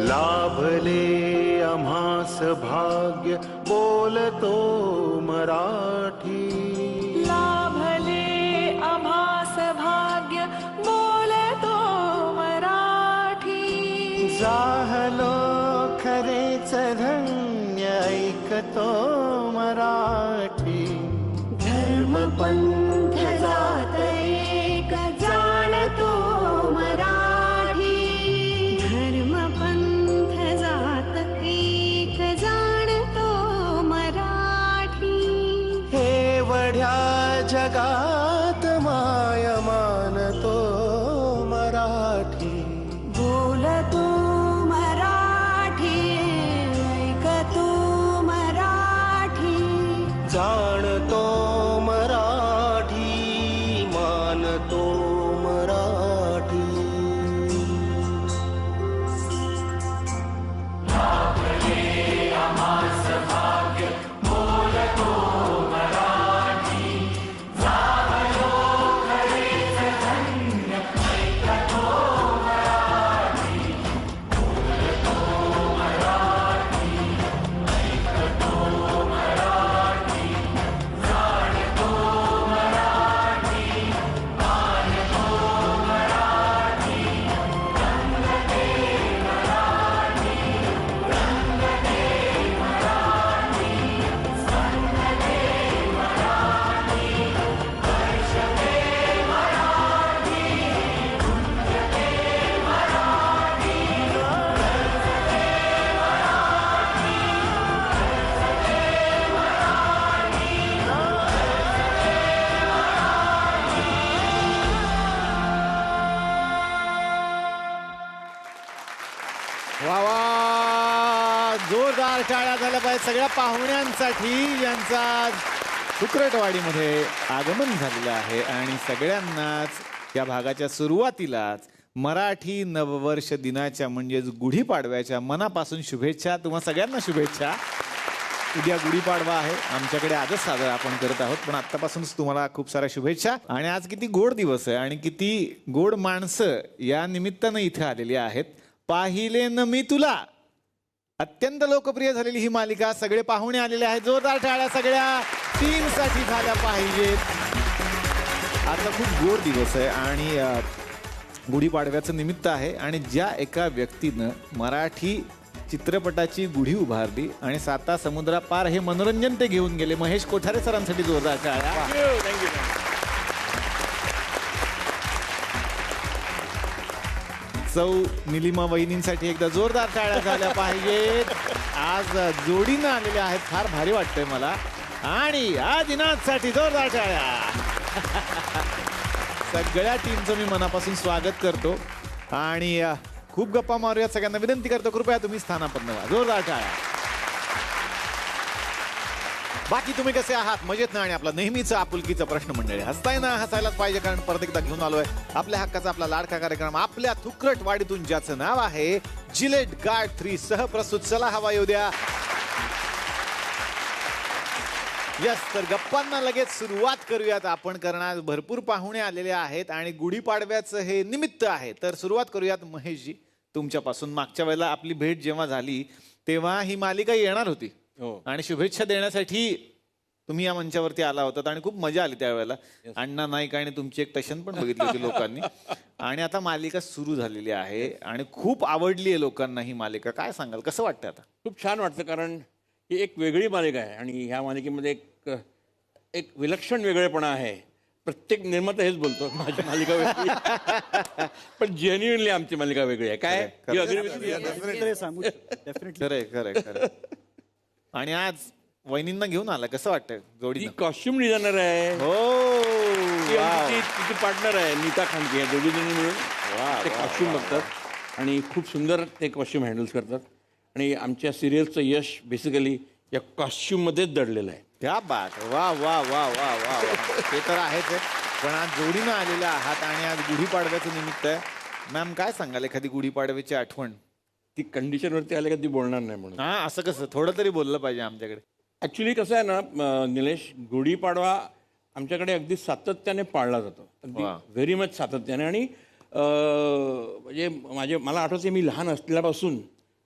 लाभले आम्हास भाग्य बोलतो मराठी. लाभले आम्हास भाग्य बोलतो मराठी. जाहलो खरेच धन्य ऐकतो मराठी. धर्म पंथ जात एक जाणतो मराठी. धर्म पंथ जात एक जाणतो मराठी. एवढ्या जगात माय मानतो मराठी. बोलतो मराठी. ऐकतो मराठी. जाणतो मराठी. मानतो मराठी. वा वा, जोरदार टाळ्या झाल्या पाहिजे सगळ्या पाहुण्यांसाठी ज्यांचा आज सुक्रटवाडीमध्ये आगमन झालेलं आहे. आणि सगळ्यांनाच या भागाच्या सुरुवातीलाच मराठी नववर्ष दिनाच्या म्हणजेच गुढीपाडव्याच्या मनापासून शुभेच्छा. तुम्हा सगळ्यांना शुभेच्छा. उद्या गुढीपाडवा आहे, आमच्याकडे आजच साजरा आपण करत आहोत, पण आत्तापासूनच तुम्हाला खूप साऱ्या शुभेच्छा. आणि आज किती गोड दिवस आहे आणि किती गोड माणसं या निमित्तानं इथे आलेली आहेत. पाहिले न मी तुला अत्यंत लोकप्रिय झालेली ही मालिका, सगळे पाहुणे आलेले आहेत. जोरदार टाळ्या सगळ्या टीमसाठी झाल्या पाहिजेत. आता खूप गोड दिवस आहे आणि गुढीपाडव्याचं निमित्त आहे. आणि ज्या एका व्यक्तीनं मराठी चित्रपटाची गुढी उभारली आणि साता समुद्रापार हे मनोरंजन ते घेऊन गेले, महेश कोठारे सरांसाठी जोरदार टाळ्या. सौ निलिमा वहिनींसाठी एकदा जोरदार टाळ्या झाल्या पाहिजेत. आज जोडीनं आलेले आहेत, फार भारी वाटतंय मला. आणि आदिनाथसाठी जोरदार टाळ्या. सगळ्या टीमचं मी मनापासून स्वागत करतो आणि खूप गप्पा मारूयात. सगळ्यांना विनंती करतो, कृपया तुम्ही स्थानापन्न व्हा. जोरदार टाळ्या. बाकी तुम्ही कसे आहात? मजेत ना? आणि आपला नेहमीचा आपुलकीचा प्रश्न मंडळी, हसताय ना? हसायलाच पाहिजे, कारण परत एकदा घेऊन आलोय आपल्या हक्काचा आपला लाडका कार्यक्रम, आपल्या थुकरटवाडीतून, ज्याचं नाव आहे जिलेट गार्ड 3 सहप्रस्तुत. चला हवा येऊ द्या. यस, तर गप्पांना लगेच सुरुवात करूयात आपण, करणार भरपूर पाहुणे आलेले आहेत आणि गुढीपाडव्याचं हे निमित्त आहे. तर सुरुवात करूयात महेशजी तुमच्यापासून. मागच्या वेळेला आपली भेट जेव्हा झाली तेव्हा ही मालिका येणार होती आणि शुभेच्छा देण्यासाठी तुम्ही या मंचावरती आला होता आणि खूप मजा आली त्यावेळेला. अण्णा नाईक आणि तुमची एक टशन पण बघितली होती लोकांनी. आणि आता मालिका सुरू झालेली आहे आणि खूप आवडली आहे लोकांना ही मालिका. काय सांगाल, कसं वाटतं आता? खूप छान वाटतं, कारण ही एक वेगळी मालिका आहे आणि ह्या मालिकेमध्ये एक विलक्षण वेगळेपणा आहे. प्रत्येक निर्माता हेच बोलतो, माझी मालिका वेगळी. पण जेन्युइनली आमची मालिका वेगळी आहे. काय खरंय. आणि आज वहिनींना घेऊन आला, कसं वाटतं जोडी? कॉस्ट्युम डिझायनर आहे, हो, तिची पार्टनर आहे नीता खांडके. या दोघी जणी मिळून ते कॉस्ट्युम बघतात आणि खूप सुंदर ते कॉस्ट्युम हँडल्स करतात. आणि आमच्या सिरियलचं यश बेसिकली या कॉस्ट्युममध्येच दडलेलं आहे. त्या बात, वा वा वा वा वा. ते तर आहेच. पण आज जोडीनं आलेल्या आहात आणि आज गुढीपाडव्याचं निमित्त आहे. मॅम, काय सांगाल एखादी गुढीपाडव्याची आठवण? ती कंडिशनवरती आले का ती बोलणार नाही म्हणून. हा, असं कसं? थोडं तरी बोललं पाहिजे आमच्याकडे. ॲक्च्युली कसं आहे ना निलेश, गुढीपाडवा आमच्याकडे अगदी सातत्याने पाळला जातो, अगदी व्हेरी मच सातत्याने. आणि म्हणजे मला आठवते, मी लहान असल्यापासून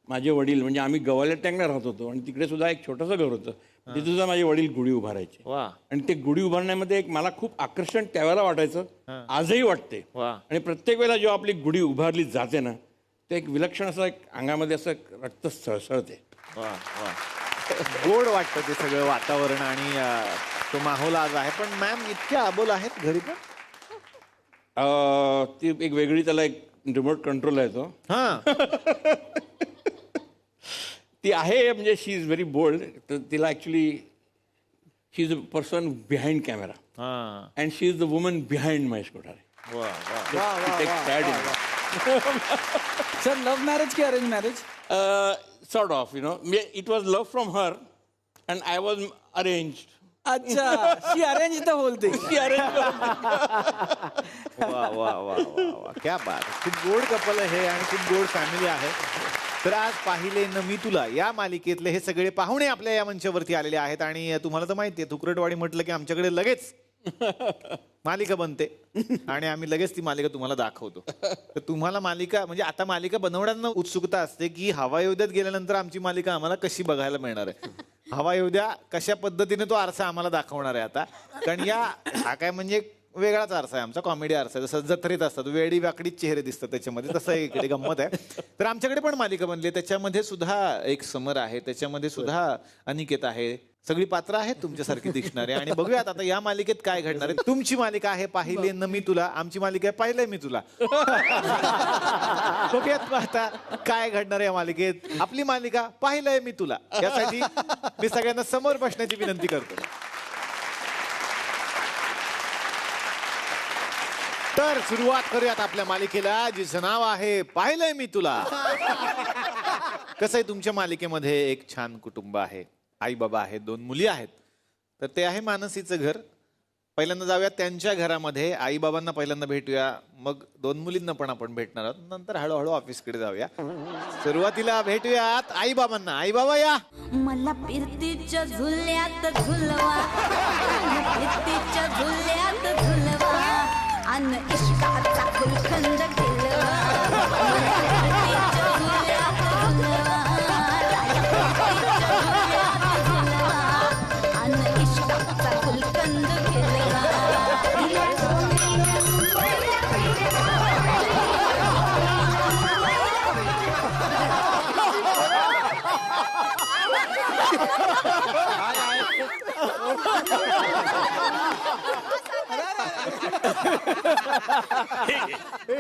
माझे वडील म्हणजे आम्ही गव्हाल्या टँगला राहत होतो आणि तिकडे सुद्धा एक छोटंसं घर होतं. तिथे सुद्धा माझे वडील गुढी उभारायचे. वा आणि ते गुढी उभारण्यामध्ये एक मला खूप आकर्षण त्यावेळेला वाटायचं, आजही वाटते. वा. आणि प्रत्येक वेळेला जेव्हा आपली गुढी उभारली जाते ना, ते एक विलक्षण असं एक अंगामध्ये असं रक्त सळसळते. वा वा गोड वाटतं ते सगळं वातावरण आणि तो माहोल आज आहे. पण मॅम इतक्या अबोल आहेत घरी पण? ती एक वेगळी त्याला एक रिमोट कंट्रोल आहे तो. हा ती आहे म्हणजे शी इज व्हेरी बोल्ड. तर तिला actually she is a person behind camera हा and she is the woman behind Mahesh Kothare. वा वा सर लव्ह मॅरेज की arrange marriage? Sort of it was love from her and I was arranged. अच्छा, she arrange the whole thing. वा वा वा वा वा क्या बात. खूप गोड कपल आहे आणि खूप गोड फॅमिली आहे. तर आज पाहिले न मी तुला या मालिकेतले हे सगळे पाहुणे आपल्या या मंचावरती आलेले आहेत. आणि तुम्हाला तर माहिती आहे तुकरटवाडी म्हटलं की आमच्याकडे लगेच मालिका बनते आणि आम्ही लगेच ती मालिका तुम्हाला दाखवतो. तर तुम्हाला मालिका म्हणजे आता मालिका बनवण्यानं उत्सुकता असते की हवा योद्यात गेल्यानंतर आमची मालिका आम्हाला कशी बघायला मिळणार आहे. हवा योद्या कशा पद्धतीने तो आरसा आम्हाला दाखवणार आहे आता. कारण हा काय म्हणजे वेगळाच आरसा आहे आमचा, कॉमेडी आरसा आहे. जसं जत्रेत असतात वेडी वाकडी चेहरे दिसतात त्याच्यामध्ये, तसं इकडे गंमत आहे. तर आमच्याकडे पण मालिका बनली, त्याच्यामध्ये सुद्धा एक समर आहे, त्याच्यामध्ये सुद्धा अनिकेत आहे. सगळी पात्र आहेत तुमच्यासारखी दिसणारे. आणि बघूयात आता या मालिकेत काय घडणार आहे. तुमची मालिका आहे पाहिले न मी तुला, आमची मालिका आहे पाहिलंय मी तुला. बघूयात आता काय घडणार आहे या मालिकेत. आपली मालिका पाहिलंय मी तुला यासाठी मी सगळ्यांना समोर बसण्याची विनंती करतो. तर सुरुवात करूयात आपल्या मालिकेला, जिचं नाव आहे पाहिलंय मी तुला. कसं आहे तुमच्या मालिकेमध्ये एक छान कुटुंब आहे, आई बाबा आहेत, 2 मुली आहेत. तर ते आहे मानसीचं घर. पहिल्यांदा जाऊयात त्यांच्या घरामध्ये, आई बाबांना पहिल्यांदा भेटूया, मग 2 मुलींना पण आपण भेटणार आहोत. नंतर हळूहळू ऑफिसकडे जाऊया. सुरुवातीला भेटूयात आई बाबांना. आई बाबा या. मला फिरतीच्या झुल्यात झुलवा, फिरतीच्या झुल्यात झुलवा, अन इश्काचा फुलखंड केलवा. मला फिरतीच्या झुल्यात झुलवा, फिरतीच्या झुल्यात झुलवा, अन इश्काचा फुलखंड केलवा.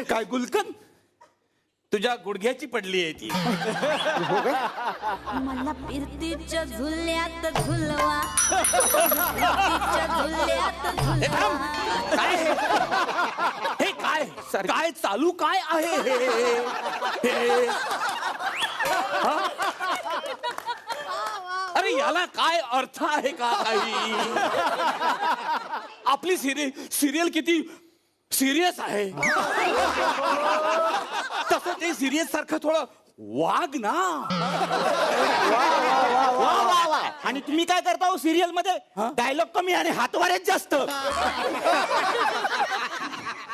काय गुलकन तुझ्या गुडघ्याची पडली आहे ती. मला फिरतीच्या झुल्यात झुलवा, फिरतीच्या झुल्यात झुलवा. हे काय काय चालू काय आहे हे? हा? अरे याला काय अर्थ आहे का काही? आपली सिरियल किती सिरियस आहे, तसं ते सिरियस सारखं थोडं वाग ना. आणि तुम्ही काय करता हो सिरियल मध्ये? डायलॉग कमी आणि हातवारेच जास्त.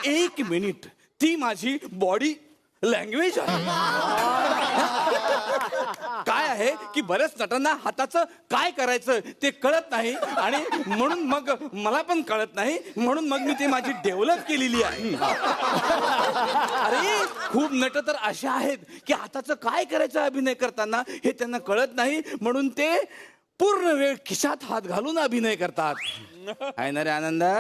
1 मिनिट, ती माझी बॉडी लँग्वेज आहे. काय आहे की बऱ्याच नटांना हाताचं काय करायचं ते कळत नाही आणि म्हणून मग मला पण कळत नाही, म्हणून मग मी ते माझी डेव्हलप केलेली आहे. अरे खूप नट तर अशा आहेत की हाताचं काय करायचं अभिनय करताना हे त्यांना कळत नाही, म्हणून ते पूर्ण वेळ खिशात हात घालून अभिनय करतात. आहे ना रे आनंदा?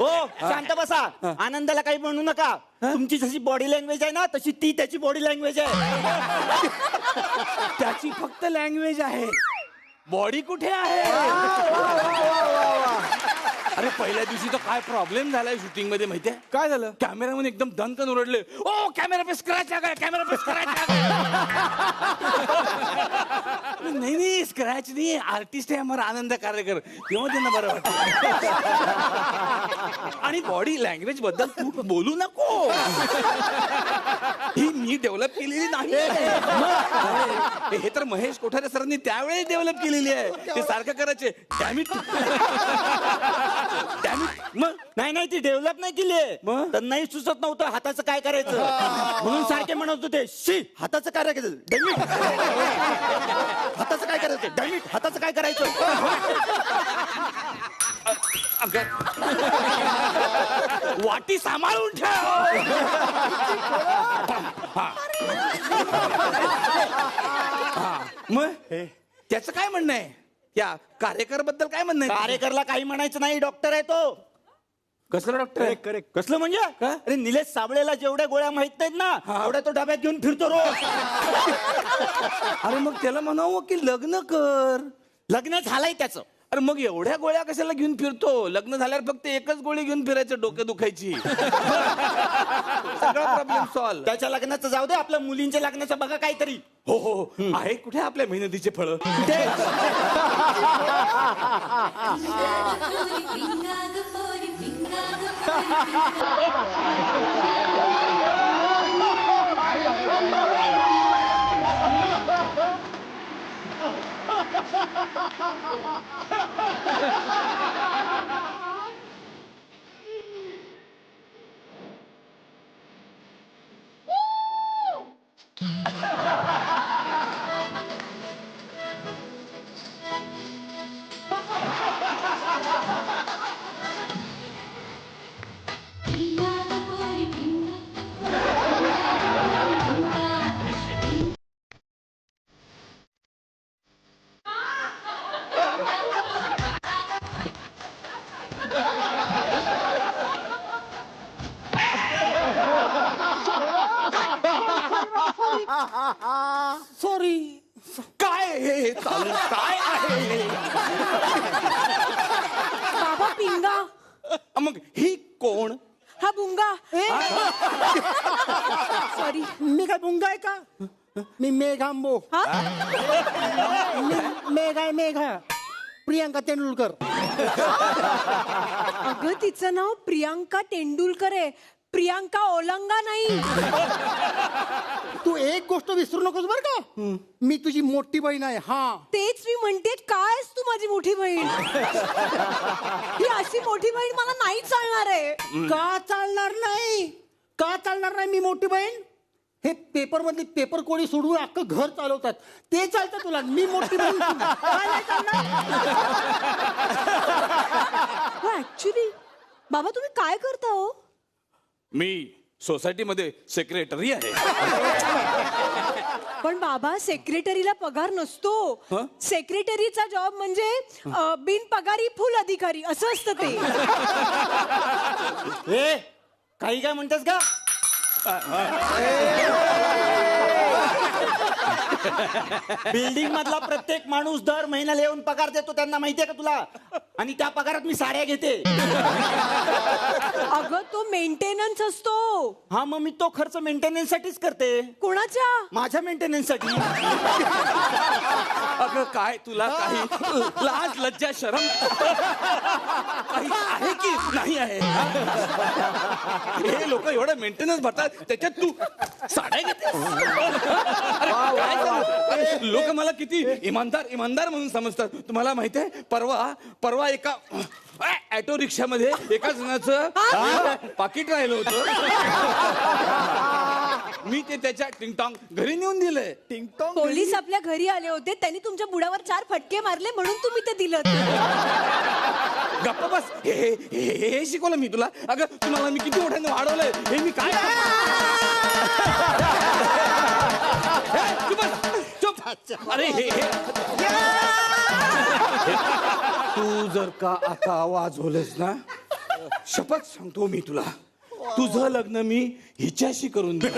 हो शांत बसा, आनंदाला काही म्हणू नका. तुमची जशी बॉडी लँग्वेज आहे ना तशी ती त्याची बॉडी लँग्वेज आहे. त्याची फक्त लँग्वेज आहे, बॉडी कुठे आहे? अरे पहिल्या दिवशी तर काय प्रॉब्लेम झालाय शूटिंग मध्ये माहितीये? काय झालं? कॅमेरामॅन एकदम दणकन ओरडले, ओ कॅमेरा पे स्क्रॅच आ गया, कॅमेरा पे स्क्रॅच आ गया. नहीं नहीं स्क्रॅच नहीं, आर्टिस्ट आहे हमारा आनंद कार्यकर, तेव्हा त्यांना बरं वाटतं. आणि बॉडी लँग्वेज बद्दल तू बोलू नको. ही मी डेव्हलप केलेली नाही हे तर महेश कोठारे सरांनी त्यावेळी डेव्हलप केलेली आहे ते सारखं करायचे डॅमिट मग नाही ती डेव्हलप नाही केली मग? तर नाही सुचत नव्हतं हाताचं काय करायचं म्हणून सारखे म्हणत होते शी हाताचं काय करायचं डॅमिट हाताचं काय करायचं डॅमिट हाताचं काय करायचं वाटी सांभाळून ठेव मग त्याचं काय म्हणणं आहे या कार्यकर बद्दल काय म्हणणं आहे कार्यकरला काही म्हणायचं नाही डॉक्टर आहे तो कसलं डॉक्टर आहे कसलं म्हणजे अरे निलेश साबळेला जेवढ्या गोळ्या माहित नाहीत ना तेवढ्या तो डब्यात घेऊन फिरतो रोज अरे मग त्याला म्हणावं की लग्न कर लग्न झालंय त्याचं अरे मग एवढ्या गोळ्या कशाला घेऊन फिरतो लग्न झाल्यावर फक्त एकच गोळी घेऊन फिरायचं डोकं दुखायची सगळा प्रॉब्लेम सॉल्व त्याच्या लग्नाचं जाऊ दे आपल्या मुलींच्या लग्नाचं बघा काहीतरी हो हो आहे कुठे आपल्या मेहनतीचे फळ सॉरी काय हे चालू काय आहे बाबा पिंगा मग ही कोण हा भुंगा सॉरी मी काय भुंगा आहे का मी मेघांबो मेघा प्रियांका तेंडुलकर अगं तिचं नाव प्रियांका तेंडुलकर आहे प्रियांका ओलंगा नाही तू एक गोष्ट विसरू नकोस बर का मी तुझी मोठी बहीण आहे हा तेच मी म्हणते काय तू माझी मोठी बहीण ही अशी मोठी बहीण मला नाही चालणार आहे का चालणार नाही मी मोठी बहीण हे पेपर मधली पेपर कोणी सोडून अख्खं घर चालवतात ते चालतं तुला मी मोठी बहीण काय नाही चालणार ऍक्च्युली बाबा तुम्ही काय करता हो मी सोसायटीमध्ये सेक्रेटरी आहे पण बाबा सेक्रेटरीला पगार नसतो सेक्रेटरीचा जॉब म्हणजे बिनपगारी फुल अधिकारी असं असतं ते ए काही काय म्हणतेस का बिल्डिंग मधला प्रत्येक माणूस दर महिन्याला येऊन पगार देतो त्यांना माहितीये का तुला आणि त्या पगारात मी साड्या घेते अगं तो मेंटेनन्स असतो हा मग मी तो खर्च मेंटेनन्स साठीच करते कोणाच्या माझ्या मेंटेनन्स साठी अगं काय तुला काही लाज लज्जा शरम काही आहे की नाही आहे हे लोक एवढं मेंटेनन्स भरतात त्याच्यात तू साड्या घेते लोक मला किती इमानदार म्हणून समजतात तुम्हाला माहितीये परवा एका ऑटो रिक्षामध्ये एका जणाचं पाकिट राहिलं होतं मी ते त्याच्या टिंगटॉंग घरी नेऊन दिलंय पोलीस आपल्या घरी आले होते त्यांनी तुमच्या बुडावर 4 फटके मारले म्हणून तुम्ही ते दिलं गप्प बस हे शिकवलं मी तुला अगं तुम्हाला मी किती मोठ्याने वाढवलंय हे मी काय चुप अरे तू जर का आता वाजवलंस ना शपथ सांगतो मी तुला तुझं लग्न मी हिच्याशी करून दे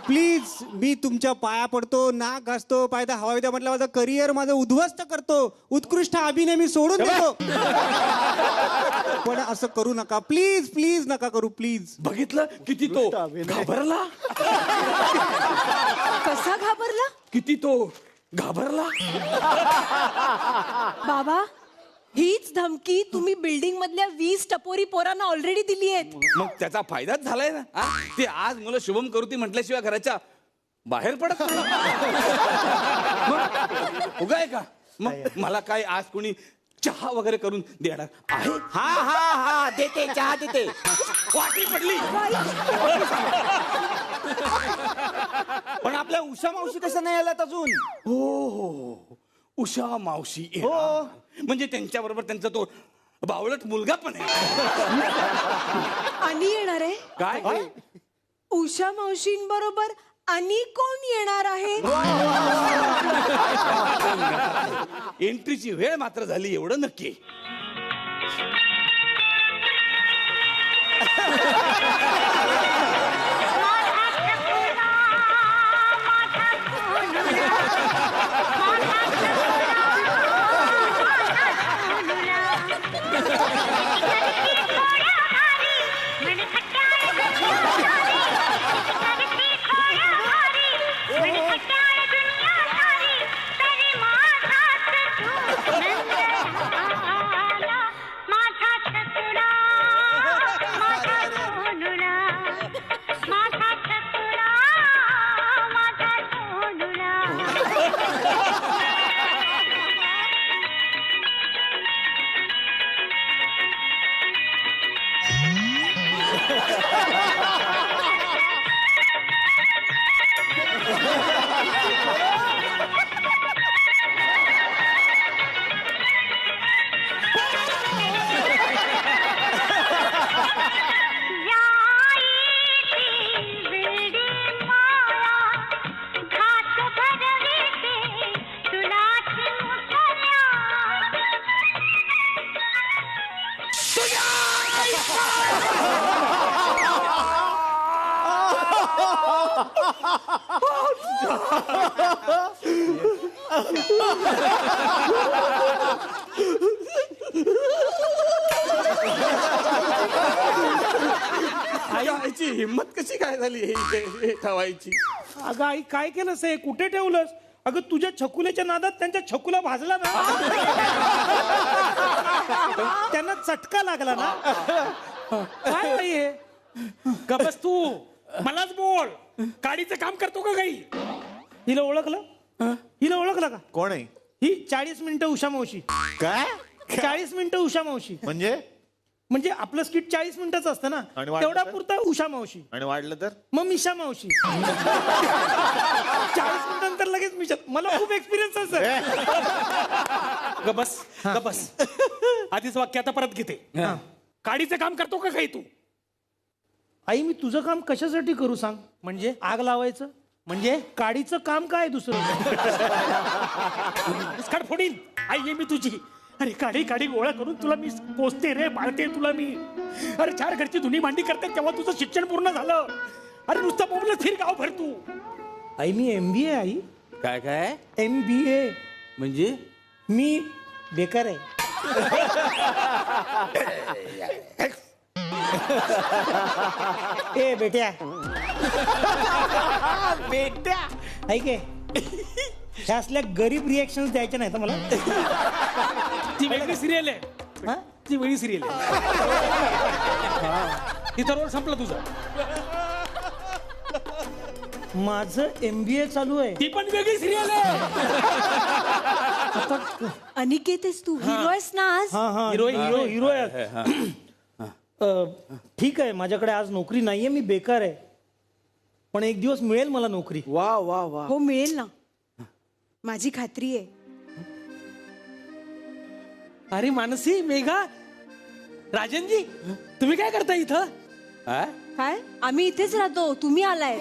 प्लीज मी तुमच्या पाया पडतो नाक घासतो पायदा हवा म्हटलं माझं करिअर माझं उद्ध्वस्त करतो उत्कृष्ट अभिनय मी सोडून देतो पण असं करू नका प्लीज प्लीज नका करू प्लीज बघितलं किती तो घाबरला कसा घाबरला किती तो घाबरला बाबा हीच धमकी तुम्ही बिल्डिंग मधल्या 20 टपोरी पोरांना ऑलरेडी दिली आहेत. मग त्याचा फायदाच झालाय ना हा? ते आज मुलं शुभम करुती म्हटल्याशिवाय घराच्या बाहेर पडत नाही. मग उगा आहे का मग मला काय आज कोणी चहा वगैरे करून देणार आहे? हा हा हा देते चहा देते. वाटी पडली. पण आपल्या उषा मावशी कसं नाही आलात अजून? हो उषा मावशी येणार. म्हणजे त्यांच्या बरोबर त्यांचा तो बावळट मुलगा पण आहे. आणि येणार आहे. काय उषा मावशींबरोबर आणि कोण येणार आहे? एंट्रीची वेळ मात्र झाली एवढं नक्की. आईची हिंमत कशी काय झाली हे ठेवायची? अगं आई काय केलंस हे? कुठे ठेवलंस? अगं तुझ्या छकुल्याच्या नादात त्यांच्या छकुला भाजला ना. त्यांना चटका लागला ना. काय नाही हे? का बस तू मलाच बोल. गाडीचं काम करतो का काही? हिला ओळखलं? हिला ओळखलं का? कोण आहे ही 40 मिनिटं उषा मावशी. काय? 40 मिनिटं उषा मावशी म्हणजे आपलं स्किट 40 मिनिटाचं असतं ना. आणि वाढलं तेवढा तर? पुरता उषा मावशी. आणि वाढलं तर मग मिशा मावशी. 40 मिनिटांनंतर लगेच मिशा. मला खूप एक्सपिरियन्स आहे सर. गबस आधीच वाक्य आता परत घेते. गाडीचं काम करतो का काही तू? आई मी तुझं काम कशासाठी करू सांग? म्हणजे आग लावायचं? म्हणजे गाडीचं काम काय दुसरं? फोडीन आई ये मी तुझी. अरे काडी काडी गोळा करून तुला मी पोचते रे, पाळते तुला मी. अरे 4 घरची धुनी मांडी करते तेव्हा तुझं शिक्षण पूर्ण झालं. अरे नुसतं बोंबलत फिर गाव भर तू. आई मी MBA आई. काय काय MBA म्हणजे? मी बेकार आहे. ए बेट्या ऐके ह्या असल्या गरीब रिएक्शन द्यायच्या नाही तर मला. ती वेगळी सिरियल आहे. ती वेगळी सिरियल आहे. तिथं रोल संपला तुझा. माझं MBA चालू आहे. ती पण वेगळी सिरियल आहे. अनिकेत आहेस तू? हिरो आहेस ना आज? हिरो आहे. ठीक आहे माझ्याकडे आज नोकरी नाहीये. मी बेकार आहे. पण एक दिवस मिळेल मला नोकरी. वा वा वा. हो मिळेल ना. माझी खात्री आहे. अरे मानसी, मेघा, राजनजी तुम्ही काय करता इथं? काय? आम्ही इथेच राहतो. तुम्ही आलाय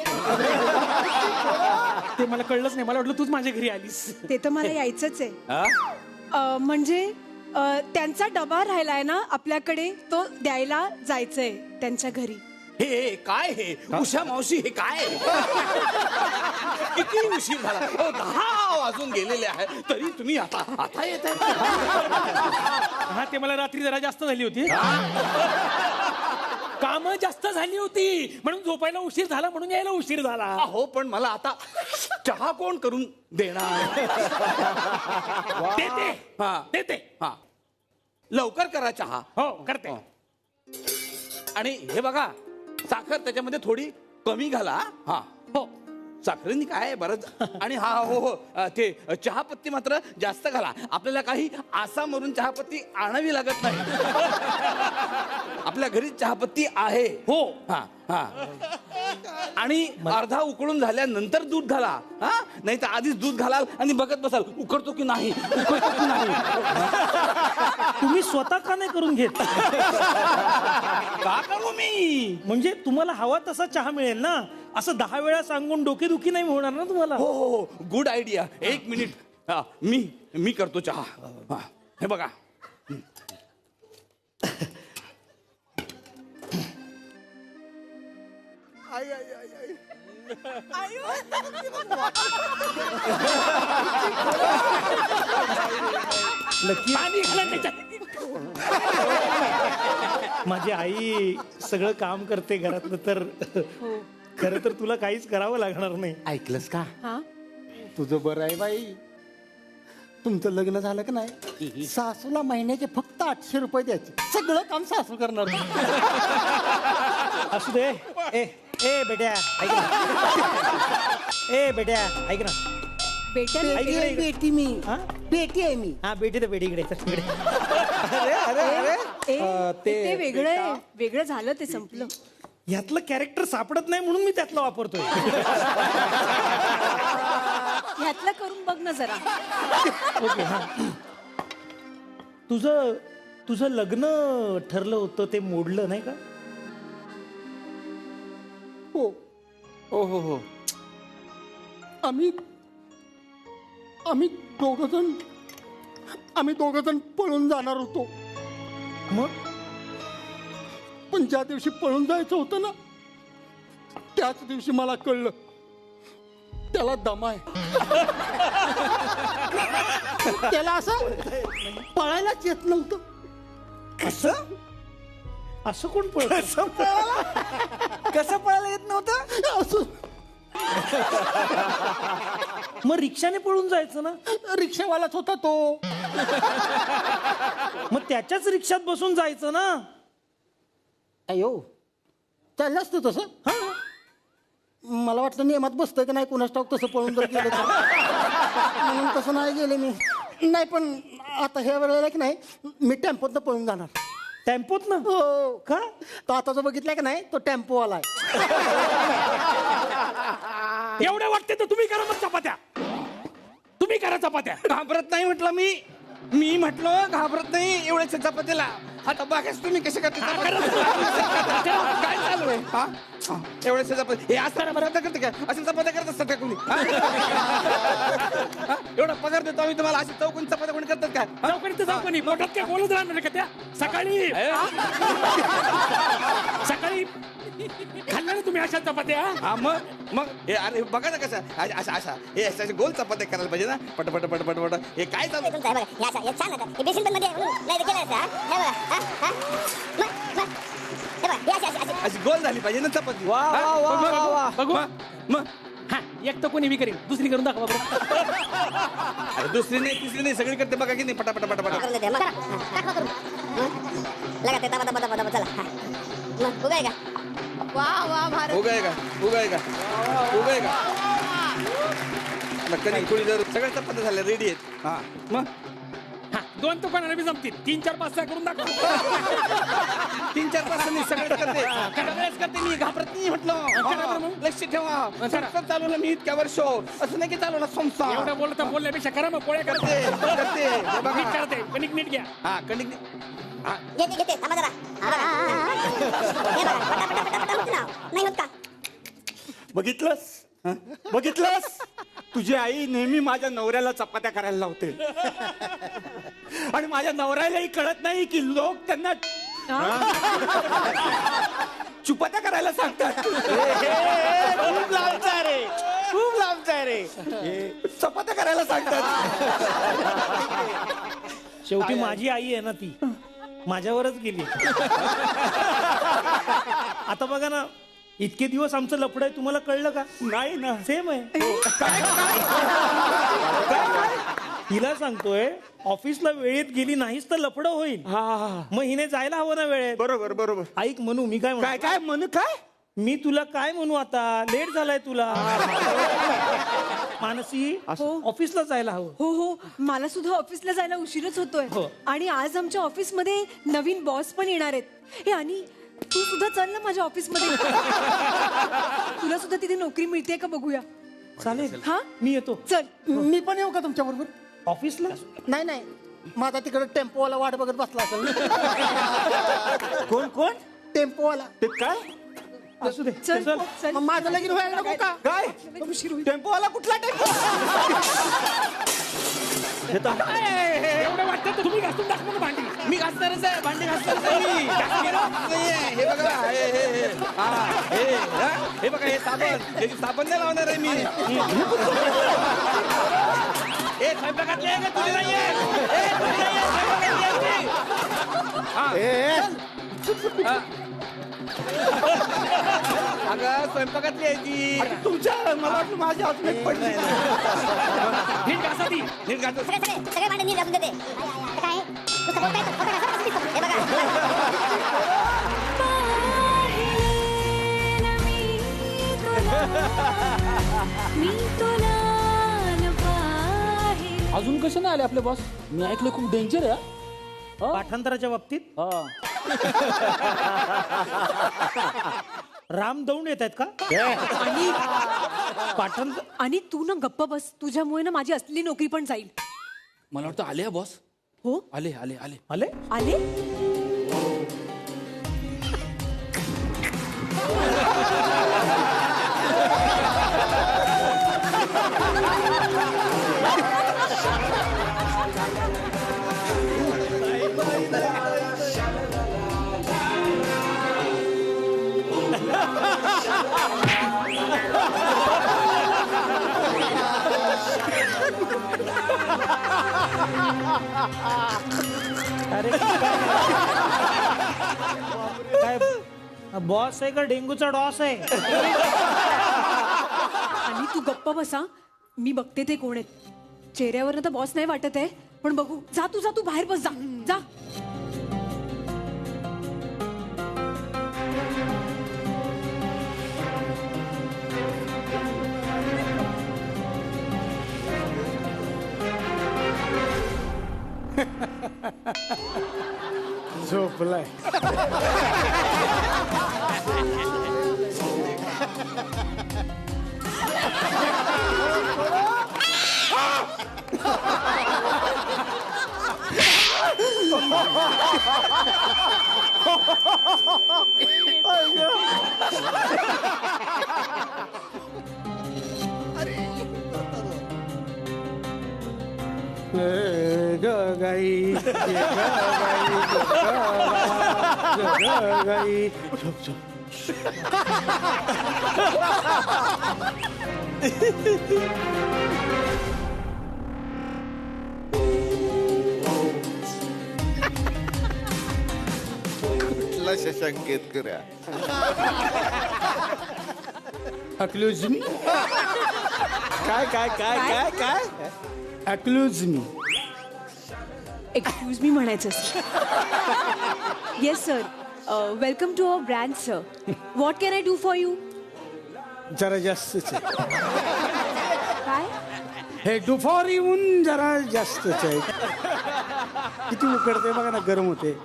ते मला कळलंच नाही. मला वाटलं तूच माझ्या घरी आलीस. ते तर मला यायचंच आहे. म्हणजे त्यांचा डबा राहिलाय ना आपल्याकडे, तो द्यायला जायचंय त्यांच्या घरी. हे काय हे उषा मावशी हे काय? किती उशीर झाला? 10 वाजून गेलेले आहे तरी तुम्ही आता येत आहे. हा ते मला रात्री जरा जास्त झाली होती. काम जास्त झाली होती म्हणून झोपायला उशीर झाला, म्हणून यायला उशीर झाला. हो पण मला आता चहा कोण करून देणार? देते. हा देते. हा लवकर करा चहा. हो करते. आणि हे बघा, साखर त्याच्यामध्ये थोडी कमी घाला. हा हो, साखरेने काय बरंच. आणि हा हो हो ते चहापत्ती मात्र जास्त घाला. आपल्याला काही आसामवरून चहापत्ती आणावी लागत नाही. आपल्या घरी चहापत्ती आहे. हो. हा हा. आणि अर्धा उकळून झाल्यानंतर दूध घाला. हा, नाही तर आधीच दूध घालाल आणि बघत बसाल उकळतो की नाही, उकळतो की नाही. तुम्ही स्वतः का नाही करून घेत? का करू मी? म्हणजे तुम्हाला हवा तसा चहा मिळेल ना. असं 10 वेळा सांगून डोकेदुखी नाही होणार ना तुम्हाला. हो हो हो, गुड आयडिया. 1 मिनिट. हा, मी करतो चहा. हा, हे बघा. पाणी घाला त्याच्यात. माझी आई सगळं काम करते घरातलं, तर खरं तर तुला काहीच करावं लागणार नाही. ऐकलंस का? हा तुझं बरं आहे बाई. तुमचं लग्न झालं का नाही, सासूला महिन्याचे फक्त 800 रुपये द्यायचे. सगळं काम सासू करणार. असू दे. ए ए बेट्या ऐक ना. ए बेट्या ऐक ना. बेट्या बेटी आहे, बेटी मी. हा? बेटी आहे मी. हा बेटी तर बेटी इकडे चल इकडे. ते वेगळं आहे. वेगळं झालं, ते संपलं. यातलं कॅरेक्टर सापडत नाही म्हणून मी त्यातलं वापरतोय. ह्यातलं करून बघ ना जरा. ओके. हा, तुझं लग्न ठरलं होतं ते मोडलं नाही का? हो हो हो हो. आम्ही दोघ जण पळून जाणार होतो. मग पण ज्या दिवशी पळून जायचं होतं ना, त्याच दिवशी मला कळलं त्याला दम आहे. त्याला असं पळायलाच येत नव्हतं. असं कोण पळत? कसं पळायला येत नव्हतं? असं मग रिक्षाने पळून जायचं ना. रिक्षावालाच होता तो. मग त्याच्याच रिक्षात बसून जायचं ना. अयो, चाललंच तू तसं. हा, मला वाटलं नियमात बसतंय की नाही कुणाच ठाऊक, तसं पळून जर गेलं तर. म्हणून तसं नाही गेले मी. नाही, पण आता ह्या वेळेला की नाही मी टेम्पोतनं पळून जाणार. टेम्पोत ना? हो. का? तो आता जो बघितलाय का नाही, तो टेम्पोवाला आहे. एवढं वाटते तर तुम्ही करा मग चपात्या. तुम्ही करा चपात्या. घाबरत नाही म्हटलं मी म्हटलं घाबरत नाही एवढ्या चपातीला. आता बघाच तुम्ही कसे करते. काय चालू आहे? हा, एवढ्या चपाती हे असं चपात्या करते का? अशा चपात्या करत असतात का कोणी? एवढा पगार देतो आम्ही तुम्हाला, अशी चौकोनी चपात्या कोणी करतात का? चौकणी तर चौकणी मोठ्यात काय बोलत राहणार का त्या? सकाळी खाल्ल्या ना तुम्ही अशा चपात्या. हा, मग हे अरे बघा ना कसं अशा हे अशा गोल चपात्या करायला पाहिजे ना. पट पट पट पट पट. हे काय चालू? अशी गोल झाली पाहिजे ना चपाती. बघू मग हा, एक तर कोणी करेल, दुसरी करून दाखवा बरं. अरे दुसरी नाही तिसरी नाही सगळी करते बघा की नाही. पटा पटा पटा पटा. उगाय का कधी थोडी जर सगळ्या चपात्या झाल्या रेडी आहेत. हा, मग हा, 2 दुकानाला बी जमतील. 3-4 5 करून दाखवा. 3-4 तासांनी सगळं करते. वेळेस करते मी, घाबरत नाही म्हटलं. लक्ष ठेवा. संसार चालवलं मी इतक्या वर्ष. असं नाही की चालवलं संसार. एवढं बोलण्यापेक्षा करा मग पोळ्या करते करते. नीट करते. कणिक नीट घ्या. हा, कणिक बघितलंस? तुझी आई नेहमी माझ्या नवऱ्याला चपात्या करायला लावते. आणि माझ्या नवऱ्यालाही कळत नाही की लोक त्यांना चुपात्या करायला सांगतात. खूप लांबचा रे, खूप लांबचा रे. चपात्या करायला सांगतात. शेवटी माझी आई आहे ना, ती माझ्यावरच गेली. आता बघा ना, इतके दिवस आमचं लफड आहे, तुम्हाला कळलं का? नाही ना. सेम आहे. हिला सांगतोय ऑफिसला वेळेत गेली नाहीस तर लफडं होईल. मग हिने जायला हवं ना वेळेत. बरोबर बरोबर. ऐक म्हणू मी काय म्हणू? काय काय म्हणू काय? मी तुला काय म्हणू आता, लेट झालाय तुला. मानसी ऑफिसला जायला हवं. हो हो, मला सुद्धा ऑफिसला जायला उशीरच होतोय. हो. आणि आज आमच्या ऑफिसमध्ये नवीन बॉस पण येणार आहेत. हे आणि तू सुद्धा चल ना माझ्या ऑफिसमध्ये. तुला सुद्धा तिथे नोकरी मिळते का बघूया. चालेल. हा मी येतो. चल. मी पण येऊ का तुमच्या बरोबर? ऑफिसला नाही नाही, माझा तिकडे टेम्पोवाला वाट बघत बसला असेल ना. कोण कोण? टेम्पोवाला. ते काय? असू दे. चल चल. चल. मग माझं लगीन व्हायला नको का? काय उशीर होईल. टेम्पोवाला? कुठला टेम्पो? एवढं वाटतं तर तुम्ही घासून टाक म्हणून भांडी. मी घासणारच आहे, भांडी घासणारच आहे मी. नाहीये. हे बघा हे बघा हे साबण, हे साबण नाही लावणार आहे मी. ए स्वयंपाकातले आहे का तुझे नाहीये? अगं स्वयंपाकातली आहे ती. तुमच्या मला वाटलं माझ्या हातून एक पडली. नीट घासा ती. नीट घालतो. सगळे भांडे नीट घासून देते. काय तू सगळं काय हे बघा. अजून कसे नाही आले आपले बॉस? मी ऐकलं खूप डेंजर आहे. पाठांतराच्या बाबतीत राम दौंड येत आहेत का? आणि पाठांतर आणि तू ना गप्प बस. तुझ्यामुळे ना माझी असली नोकरी पण जाईल. मला वाटतं आले बॉस. हो आले आले आले आले. आले. अरे काय बॉस आहे का डेंगूचा डॉस आहे? आणि तू गप्प बसा. मी बघते ते कोण आहेत. चेहऱ्यावर तर बॉस नाही वाटत आहे, पण बघू. जा तू बाहेर बस. जा जा. झोपलाय. गाई गाई झोप झोप. कुठला शशांकित करा. अक्लूज मी. काय काय काय काय काय? अक्लूज मी. एक्सक्यूज मी म्हणायचं. Yes sir. Welcome to our brand sir. What can I do for you? जरा जास्तच आहे. काय? हे दुपार येऊन जरा जास्तच आहे. किती उकडते बघा ना, गरम होते.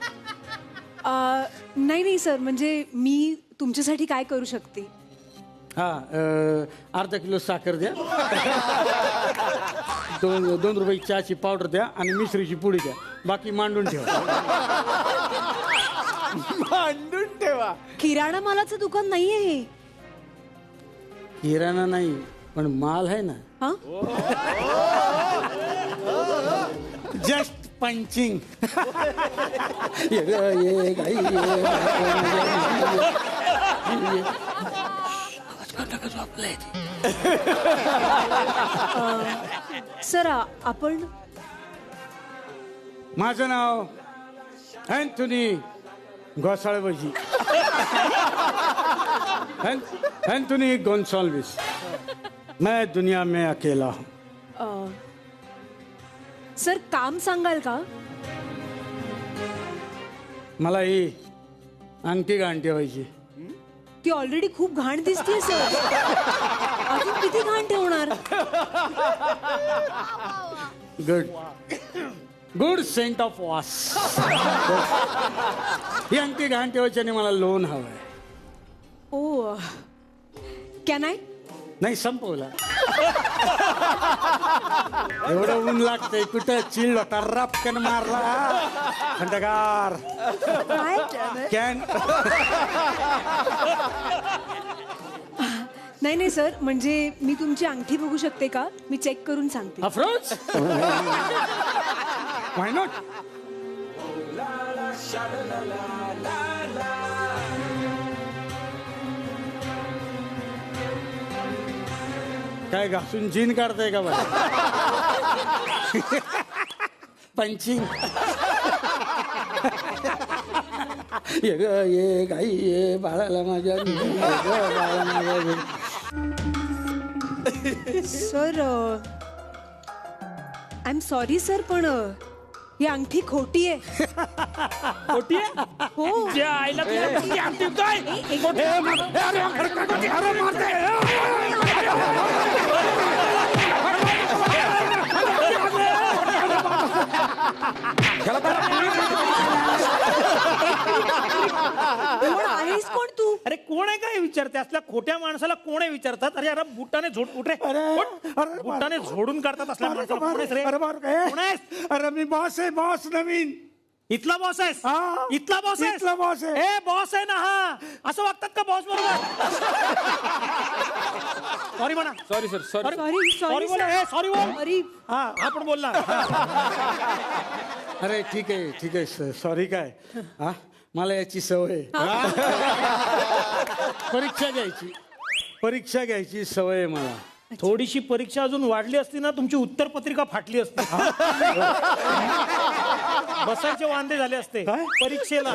नाही सर, म्हणजे मी तुमच्यासाठी काय करू शकते? हा अर्धा किलो साखर द्या. 2 रुपये चहाची पावडर द्या आणि मिश्रीची पुडी द्या. बाकी मांडून ठेवा. मांडून ठेवा. किराणा मालाचं दुकान नाहीये हे. किराणा नाही पण माल आहे ना. हा? Just punching. सर आपण. माझं नाव अँथोनी गोसाळवजी. एंथोनी गोन्साल्विस. मैं दुनिया में अकेला हूँ. सर काम सांगाल का? मला ही अंगठी घाण ठेवायची. ती ऑलरेडी खूप घाण दिसते सर. अजून किती घाण ठेवणार? गुड सेंट ऑफ वॉस. ही अंगठी घाण ठेवायची आणि मला लोन हवंय. Oh can I? नाही संपवला. एवढं ऊन लागतंय कुठं चिल्ड होता रपकन मारला. थंडगार कॅन. नाही नाही सर, म्हणजे मी तुमची अंगठी बघू शकते का? मी चेक करून सांगते. अफरोज व्हाय नॉट. काय घासून जीन काढताय का बरं? पंचिंग. ये ग ये गाई ये बाळाला माझ्या बाळा माझ्या. Sir I am sorry sir, पण ही अंगठी खोटी आहे. खोटी आहे? हो. ज्या आईला तुला खोटी अंगठी काय? खोटी. अरे मारते. कोण आहेस कोण तू? अरे कोण आहे काय विचारते? असल्या खोट्या माणसाला कोण आहे विचारतात? अरे अरे बुटाने झोड उठे. बुटाने झोडून काढतात असल्या माणसाला. कोण आहेस रे? कोण आहेस? अरे मी बॉस आहे, बॉस नवीन. इथला बॉस आहेस? हा. इथला बॉस आहेस? इथला boss आहे. ए बॉस आहे ना हा. असं वागतात का बॉस बरोबर? सॉरी म्हणा. Sorry sir sorry. सॉरी बोला. ए सॉरी बोल. सॉरी. हा आपण बोलला. अरे ठीक आहे सॉरी काय. हा मला याची सवय. परीक्षा घ्यायची सवय आहे मला. थोडीशी परीक्षा अजून वाढली असती ना तुमची उत्तर पत्रिका फाटली असती. बसायचे वांदे झाले असते परीक्षेला.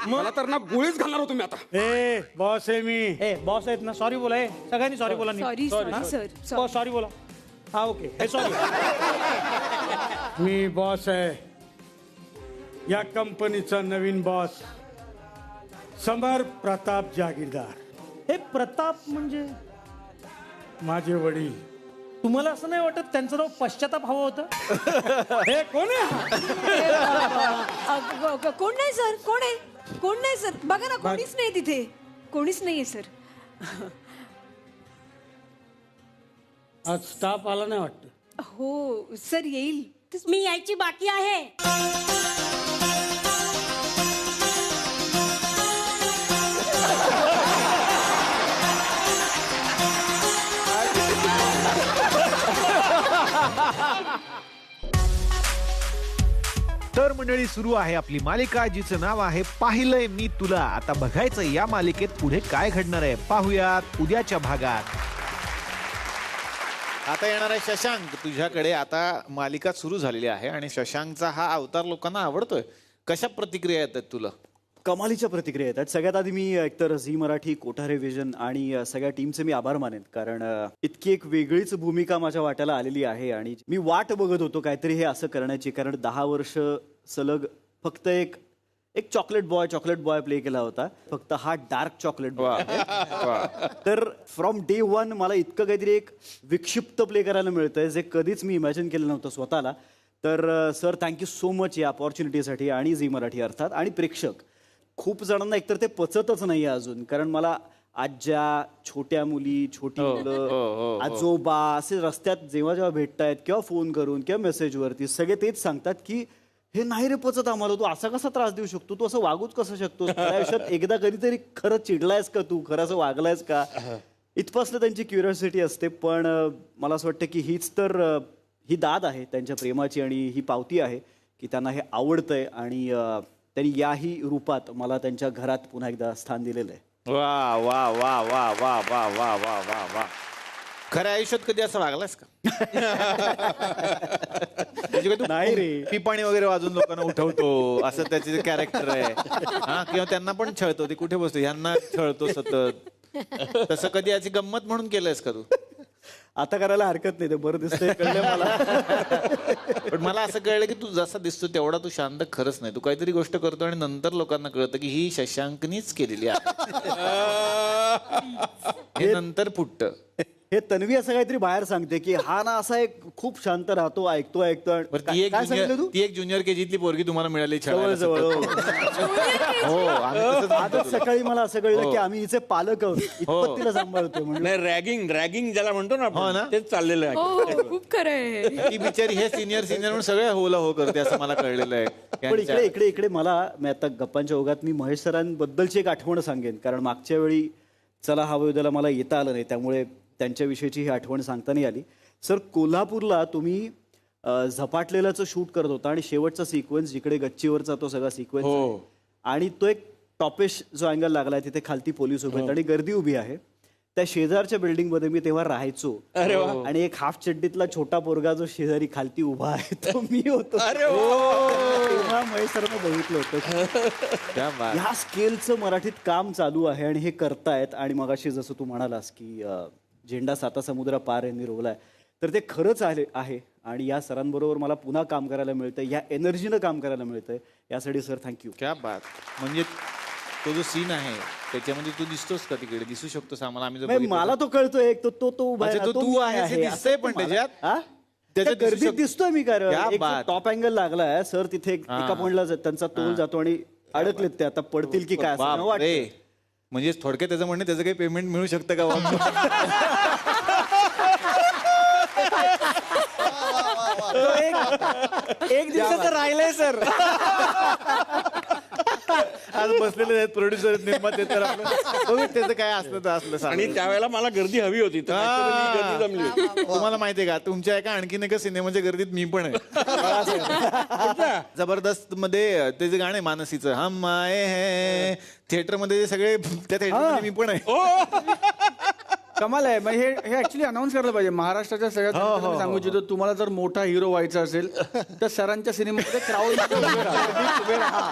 मला तर ना गोळीच घालणार होतो मी आता. ए बॉस आहे मी. ए बॉस आहेत ना. सॉरी बोला. ए सगळ्यांनी सॉरी बोला. Sorry sir. सॉरी बोला. हा ओके. हे सॉरी. मी बॉस आहे. या कंपनीचा नवीन बॉस समर प्रताप जागीरदार. हे प्रताप म्हणजे माझे वडील. तुम्हाला असं नाही वाटत त्यांचं नाव पश्चाताप हवं होतं? हे कोण आहे? कोण नाही सर. कोण आहे? कोण नाही सर. बघा ना, कोणीच नाही तिथे. कोणीच नाहीये सर. आज स्टाफ आला नाही वाटत. हो सर, येईल. मी यायची बाकी आहे. तर मंडळी, सुरू आहे आपली मालिका जिचं नाव आहे पाहिलंय मी तुला. आता बघायचं या मालिकेत पुढे काय घडणार आहे. पाहुयात उद्याच्या भागात. आता येणार आहे शशांक तुझ्याकडे. आता मालिका सुरू झालेली आहे आणि शशांकचा हा अवतार लोकांना आवडतोय. कशा प्रतिक्रिया येतात तुला? कमालीच्या प्रतिक्रिया येतात. सगळ्यात आधी मी एकतर झी मराठी, कोठारे विजन आणि सगळ्या टीमचे मी आभार मानेन, कारण इतकी एक वेगळीच भूमिका माझ्या वाट्याला आलेली आहे आणि मी वाट बघत होतो काहीतरी हे असं करण्याची. कारण 10 वर्ष सलग फक्त एक चॉकलेट बॉय प्ले केला होता. फक्त हा डार्क चॉकलेट बॉय. तर फ्रॉम डे 1 मला इतकं काहीतरी एक विक्षिप्त प्ले करायला मिळतंय जे कधीच मी इमॅजिन केलं नव्हतं स्वतःला. तर सर थँक्यू सो मच या अपॉर्च्युनिटीसाठी आणि झी मराठी अर्थात. आणि प्रेक्षक खूप जणांना एकतर ते पचतच नाहीये अजून, कारण मला आज्या, छोट्या मुली, छोटी मुलं, आजोबा असे रस्त्यात जेव्हा भेटतायत किंवा फोन करून किंवा मेसेजवरती सगळे तेच सांगतात की हे नाही रे पचत आम्हाला, तू असा कसा त्रास देऊ शकतो, तू असं वागूच कसं शकतो, आयुष्यात एकदा कधीतरी खरं चिडलायस का तू, खरं असं वागलायस का, इथपासून त्यांची क्युरिओसिटी असते. पण मला असं वाटतं की हीच तर ही दाद आहे त्यांच्या प्रेमाची आणि ही पावती आहे की त्यांना हे आवडतंय आणि त्यांनी याही रूपात मला त्यांच्या घरात पुन्हा एकदा स्थान दिलेलं आहे. वा वा वा वा वा वा वा वा वा वा. खऱ्या आयुष्यात कधी असं वागलास का? नाही रे, पिपाणी वगैरे वाजून लोकांना उठवतो असं त्याचे कॅरेक्टर आहे. हा, किंवा त्यांना पण छळतो, ते कुठे बसतो ह्यांना छळतो सतत. तसं कधी याची गंमत म्हणून केलंयस का तू? आता करायला हरकत नाही, ते बरं दिसतंय कळलं मला. पण मला असं कळलं की तू जसा दिसतो तेवढा तू शांत खरंच नाही. तू काहीतरी गोष्ट करतो आणि नंतर लोकांना कळतं की ही शशांकनीच केलेली आहे. हे नंतर फुटतं. हे तन्वी असं काहीतरी बाहेर सांगते की हा ना असा एक खूप शांत राहतो, ऐकतो बरं, काय सांगितलं तू? ती एक ज्युनियर केजीतली पोरगी तुम्हाला मिळाली जवळ जवळ हो, आम्ही तसंच आजच म्हणतो. सकाळी मला असं कळलं की आम्ही हिचे पालक आहोत, इतपत तिला सांभाळतो म्हणून. नाही, रॅगिंग ज्याला म्हणतो ना हो ना? आपण, तेच चाललेलं आहे. खूप खरं आहे. ती बिचारी हे सिनियर म्हणून सगळे होला हो करते असं मला कळलेलं आहे. पण इकडे मला मी आता गप्पांच्या ओघात मी महेश सरांबद्दलची एक आठवण सांगेन, कारण मागच्या वेळी चला हवं उद्याला मला येता आलं नाही, त्यामुळे त्यांच्याविषयीची ही आठवण सांगता नाही आली. सर, कोल्हापूरला तुम्ही झपाटलेलाचं शूट करत होता आणि शेवटचा सिक्वेन्स जिकडे गच्चीवरचा तो सगळा सिक्वेन्स आणि तो एक टॉपेश जो अँगल लागलाय तिथे खालती पोलीस उभे आहेत आणि गर्दी उभी आहे. त्या शेजारच्या बिल्डिंगमध्ये मी तेव्हा राहायचो आणि एक हाफ चड्डीतला छोटा पोरगा जो शेजारी खालती उभा आहे तो मी होतो. तेव्हा महेश सरनं बघितलं होतं. ह्या स्केलचं मराठीत काम चालू आहे आणि हे करतायत. आणि मगाशी जसं तू म्हणालास की झेंडा साता समुद्र पार यांनी रोवलाय, तर ते खरंच आहे. आणि या सरांबरोबर मला पुन्हा काम करायला मिळतंय, या एनर्जीनं काम करायला मिळतंय, यासाठी सर थँक्यू. क्या बात. म्हणजे तो जो सीन आहे त्याच्यामध्ये तू दिसतोस का तिकडे? दिसू शकतोस आम्हाला? आम्ही नाही, मला तो कळतोय एक तो उभा आहे, तो तू मी आहे आहे. दिसतंय पण त्याच्यात त्याच्या गर्दीत दिसतोय मी, कारण बात. टॉप अँगल लागलाय सर तिथे एका पॉइंटला त्यांचा तोल जातो आणि अडकलेत ते, आता पडतील की काय असं वाटतंय. म्हणजे थोडक्यात त्याचं म्हणणं त्याचं काही पेमेंट मिळू शकतं का? एक दिवसाचं राहिलंय सर. आज बसलेले आहेत प्रोड्युसर, निर्माते, तर आपलं त्याचं काय असलं तर असलं. आणि त्यावेळेला मला गर्दी हवी होती, तर त्याच्यामुळे ही गर्दी जमली होती. तुम्हाला माहितीये का, तुमच्या एका आणखीन एका सिनेमाच्या गर्दीत मी पण आहे. जबरदस्त मध्ये ते जे गाणं आहे मानसीचं, हम आए हैं, थिएटर मध्ये सगळे, त्या थिएटर मी पण आहे. कमाल आहे. मग हे ऍक्च्युली अनाऊन्स करायला पाहिजे महाराष्ट्राच्या सगळ्यात. मी सांगू इच्छितो, तुम्हाला जर मोठा हिरो व्हायचा असेल तर सरांच्या सिनेमामध्ये क्राऊड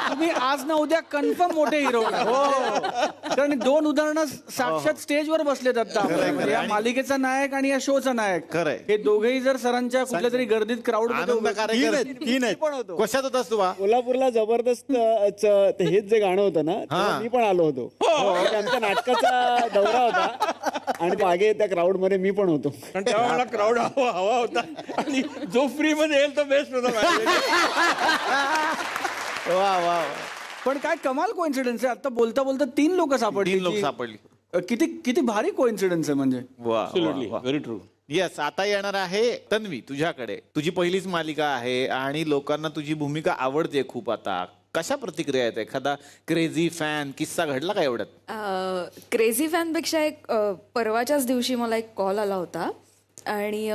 तुम्ही आज ना उद्या कन्फर्म मोठे हिरो. कारण 2 उदाहरणं साक्षात स्टेजवर बसलेत आता. म्हणजे या मालिकेचा नायक आणि या शोचा नायक, हे दोघेही जर सरांच्या कुठल्या तरी गर्दीत क्राऊड तीन आहेत. कशात होतास तू? कोल्हापूरला जबरदस्त हेच जे गाणं होतं ना, तेव्हा मी पण आलो होतो. आमच्या नाटकाचा दौरा होता आणि मागे त्या क्राऊड मध्ये मी पण होतो. कारण तेव्हा मला क्राऊड हवा होता आणि जो फ्री मध्ये येईल तो बेस्ट होता. वा वा. पण काय कमाल कोइन्सिडन्स आहे. आता बोलता बोलता 3 लोक सापडली. किती भारी कोइन्सिडन्स आहे. म्हणजे व्हेरी ट्रू. येस. आता येणार आहे तन्वी तुझ्याकडे. तुझी पहिलीच मालिका आहे आणि लोकांना तुझी भूमिका आवडते खूप. आता कशा प्रतिक्रिया आहेत? एखादा क्रेझी फॅन किस्सा घडला का एवढ्यात? क्रेझी फॅनपेक्षा एक परवाच्याच दिवशी मला एक कॉल आला होता आणि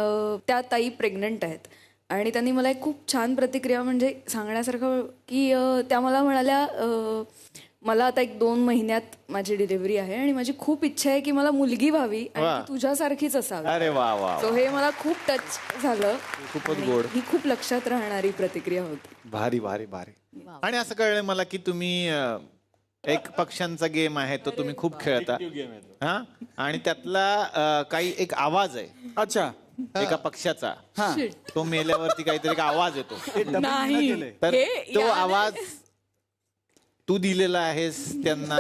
त्या ताई प्रेग्नंट आहेत आणि त्यांनी मला एक खूप छान प्रतिक्रिया म्हणजे सांगण्यासारखं की त्या मला म्हणाल्या, मला आता 1-2 महिन्यात माझी डिलिव्हरी आहे आणि माझी खूप इच्छा आहे की मला मुलगी व्हावी आणि ती तुझ्यासारखीच असावी. अरे वा वा. सो हे मला खूप टच झालं. खूपच गोड. ही खूप लक्षात राहणारी प्रतिक्रिया होती. भारी भारी भारी. आणि असं कळलं मला की तुम्ही एक पक्ष्यांचा गेम आहे तो तुम्ही खूप खेळता. हा, आणि त्यातला काही एक आवाज आहे. अच्छा. एका पक्षाचा, तो मेल्यावरती काहीतरी एक आवाज येतो. नाही, तर तो आवाज तू दिलेला आहेस त्यांना,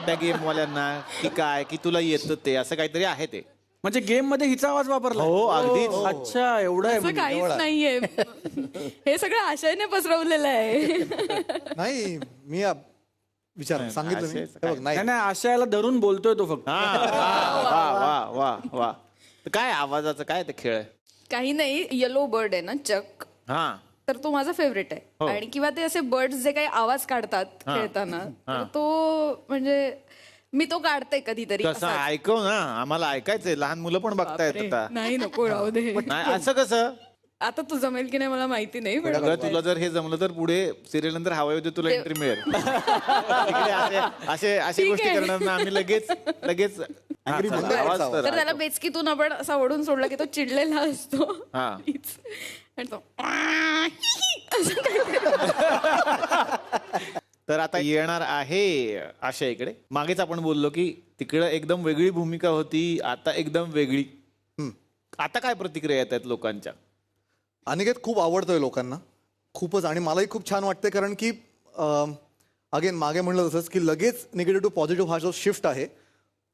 त्या गेमवाल्यांना, की काय, की तुला येतं ते, असं काहीतरी आहे ते. म्हणजे गेम मध्ये हिचा आवाज वापरला? हो, अगदीच. अच्छा, एवढं आहे. असं काहीच नाहीये. हे सगळं आशयाने पसरवलेलं आहे. नाही, मी विचार सांगितलं नाही, आशयाला धरून बोलतोय तो फक्त. वा वा वा वा. काय आवाजाचं काय ते खेळ आहे? काही नाही. येलो बर्ड आहे ना, चक, तर तो माझा फेवरेट आहे. आणि किंवा ते असे बर्ड्स जे काही आवाज काढतात खेळताना, तर तो म्हणजे मी तो काढते कधीतरी. कसं ऐकव ना, आम्हाला ऐकायचंय. लहान मुलं पण बघतायत आता. नाही, नको, राहू दे. असं कसं? आता तू जमेल की नाही मला माहिती नाही. तुला जर हे जमलं तर पुढे सिरियल नंतर हवामध्ये तुला एंट्री मिळेल. अशी गोष्टी करणार ना आम्ही लगेच. तर त्याला बेचकीतून आपण असा ओढून सोडला की तो चिडलेला असतो आणि तो तर आता येणार आहे आशा इकडे. मागेच आपण बोललो की तिकडे एकदम वेगळी भूमिका होती, आता एकदम वेगळी. आता काय प्रतिक्रिया येत आहेत लोकांच्या? अनिकेत खूप आवडतोय लोकांना खूपच, आणि मलाही खूप छान वाटतंय कारण की अगेन मागे म्हणलं तसंच की लगेच निगेटिव्ह टू पॉझिटिव्ह हा जो शिफ्ट आहे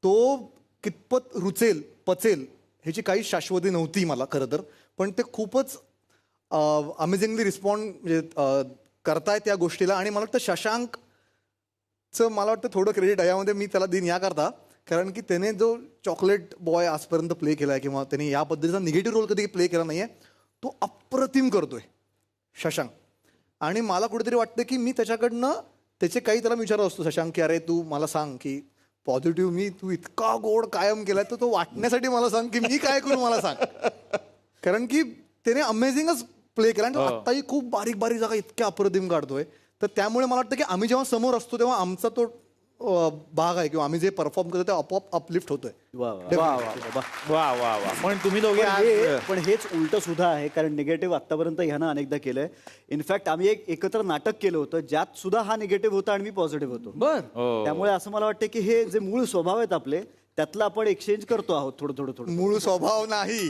तो कितपत रुचेल पचेल ह्याची काही शाश्वती नव्हती मला खरं तर, पण ते खूपच अमेझिंगली रिस्पॉन्ड म्हणजे करतायत त्या गोष्टीला. आणि मला वाटतं शशांकचं मला वाटतं थोडं क्रेडिट यामध्ये मी त्याला देईन याकरता, कारण की त्याने जो चॉकलेट बॉय आजपर्यंत प्ले केला आहे किंवा त्याने या पद्धतीचा निगेटिव्ह रोल कधी प्ले केला नाही आहे, तो अप्रतिम करतोय शशांक. आणि मला कुठेतरी वाटतं की मी त्याच्याकडनं त्याचे काही त्याला विचारत असतो, शशांक की अरे तू मला सांग की पॉझिटिव्ह मी तू इतका गोड कायम केलाय तर तो वाटण्यासाठी मला सांग की मी काय करू मला सांग, कारण की त्याने अमेझिंगच प्ले केला आणि तो आत्ताही खूप बारीक बारीक जागा इतक्या अप्रतिम काढतोय. तर त्यामुळे मला वाटतं की आम्ही जेव्हा समोर असतो तेव्हा आमचा तो भाग आहे किंवा आम्ही जे परफॉर्म करतो ते आपोआप अपलिफ्ट होतोय. वा वा वा. पण तुम्ही दोघे पण हेच उलट सुद्धा आहे, कारण निगेटिव्ह आतापर्यंत ह्यानं अनेकदा केलंय. इनफॅक्ट आम्ही एक एकत्र नाटक केलं होतं ज्यात सुद्धा हा निगेटिव्ह होता आणि मी पॉझिटिव्ह होतो. त्यामुळे असं मला वाटतं की हे जे मूळ स्वभाव आहेत आपले त्यातलं आपण एक्सचेंज करतो आहोत थोडं थोडं थोडं. मूळ स्वभाव नाही.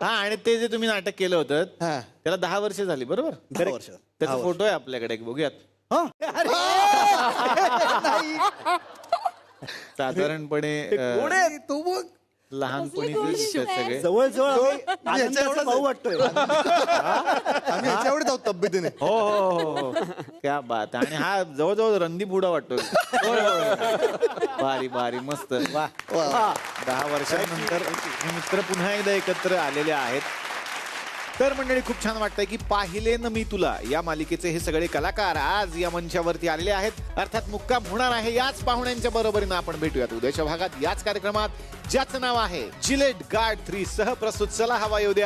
हा, आणि ते जे तुम्ही नाटक केलं होतं त्याला 10 वर्ष झाली बरोबर? 10 वर्ष. त्याचा फोटो आहे आपल्याकडे, बघूयात. साधारणपणे तू बघ लहानपणी सगळे जवळजवळ भाऊ वाटतोय. आम्ही याच्यावर जाऊ तब्येतीने. हो क्या बात. आणि हा जवळजवळ रणदीप हुडा वाटतोय. भारी भारी मस्त. वा 10 वर्षांनंतर मित्र पुन्हा एकदा एकत्र आलेले आहेत. तर मंडळी खूप छान वाटतंय की पाहिले न मी तुला या मालिकेचे हे सगळे कलाकार आज या मंचावरती आलेले आहेत. अर्थात मुक्काम होणार आहे याच पाहुण्यांच्या बरोबरीनं. आपण भेटूयात उद्याच्या भागात याच कार्यक्रमात ज्याचं नाव आहे जिलेट गार्ड 3 सहप्रस्तुत चला हवा येऊ द्या.